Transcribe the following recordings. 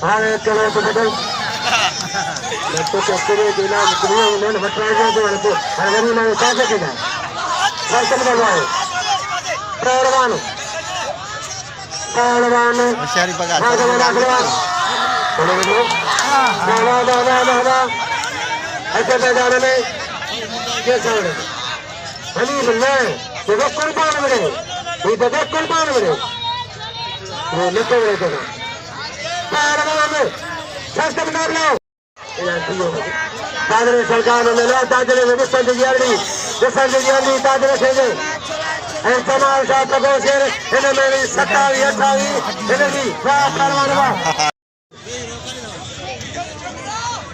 हाणे चलो तो बदल तो चक्करे दिला दुनिया में हटवा दे तो हर गरी में साथ के जाए फैशन करवाए पहलवान होशियारी पकड़ बोलो ऐसे मैदान में ये सामने हनी मिलने देखो कुर्बान बने ये देखो कुर्बान बने वो निकल रहे थे पहलवान फैशन कर लो ताजरे सरकार में लो ताजरे में विश्व जियाली ताजरे से जमाल शाह तको शेर इन में 27 28 इनकी पहलवान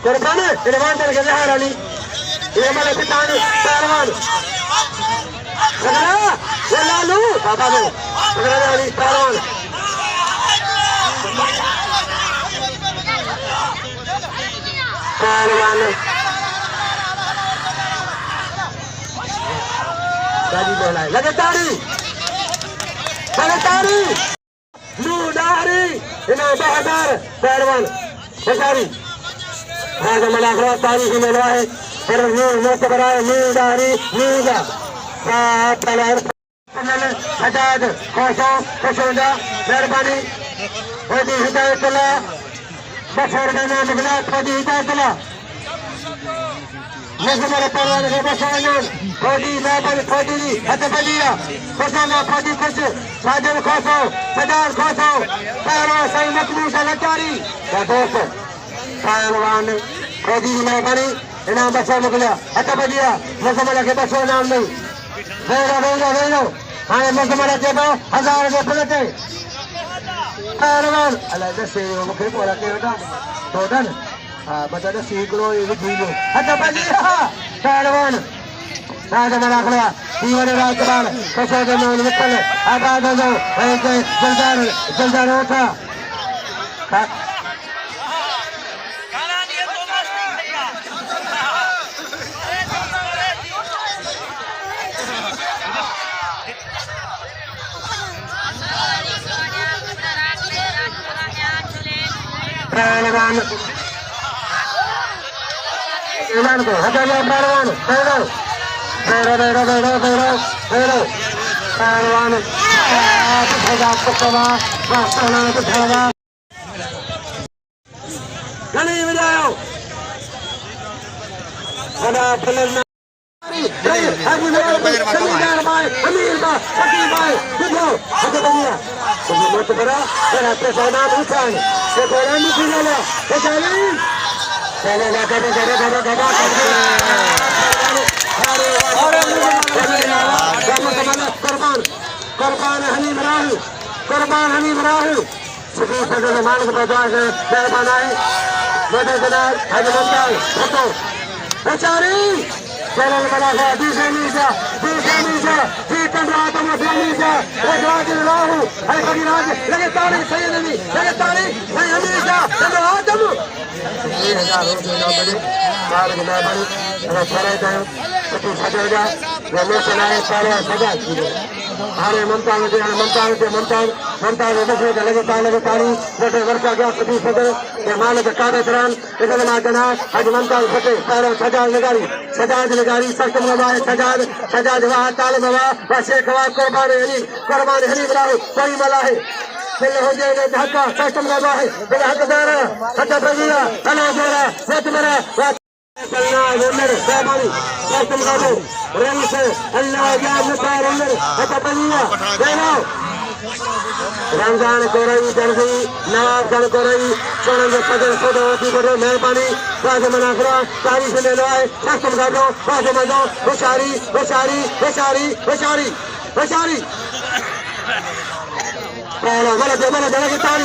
कुर्बान इरमान के जहर अली ये हमारे पिताजी पहलवान ये लालू बाबा ने अली पहलवान गाड़ी बोला लगातारी लूडारी इन्हें बहादुर पहलवान बेचारी आज मलाखरा तारीख में है पर मौत बनाए लूडारी लूडा हजाद खोसो खुशोदा मेहरबानी खोदी हिदायतुल्ला बशर देना निकला खोदी हिदायतुल्ला नजमर परवान के बशरनान खोदी मेहरबानी खोदी हतबलिया खुशाना खोदी खुश साजन खोसो सजाद खोसो पहलवान सही मखलूस लगातारी का दोस्त पहलवान खोदी मेहरबानी इनाम बशर निकला हतबलिया नजमर के बशर नाम नहीं वेलो हाँ मजमर के 1000 के पलटे पहलवान अल्लाह दसे मुखे बोला के बेटा दोदन हां बता सीकरो ये जीलो अच्छा बलिया पहलवान राजा मना खड़ा जीवन राजपाल कसो के नाम निकल आबाद हो ऐसे जलदार उठा पहलवान को हटा लो पहलवान पहलवान गली में जाओ अमीर बा फकीर भाई देखो हट बनिया तुम मत करा तेरा पैसा ना उठाए ये कोरा नहीं खिलाना ये चली चलो जाकर कुर्बान हनीम राहुल सुबह से मालिक बजा के मेहरबान आए बड़े जनाब हजमंदाल फोटो बेचारी चलन बना है दूसरे नीचा जी कंडरात में नीचा राज राहु है कभी राज लगे ताली सही नहीं लगे ताली सही हमेशा चलो आदम 1000 रुपए बड़े मालिक मेहरबानी अगर फराय दे तो सजा वो सुनाए सारे सजा हारे ममता बसे लगे ताली छोटे वर्षा गया सभी सदर के मालिक कादे दरान इधर ना जनाब हज ममता फटे सारे सजाद लगारी सख्त मवाए सजाद वाह तालिब वाह शेख वाह कुर्बान हनी राहु कोई मला है दिल हो जाए धक्का सख्त मवा है दिल हक दारा हद बगिया अला जोरा सत मरा चलना उमर बेमानी सख्त मवा रंग से अल्लाह या मुतार उमर हद बगिया देखो रमजान को रही दर्जी नवाब खान को रही सोनंद पदर सोदावती बड़े मेहरबानी बाज मना करो तारीफ ले लो आए सख्त कर दो बाज मजो बेचारी पहला मले दे ताली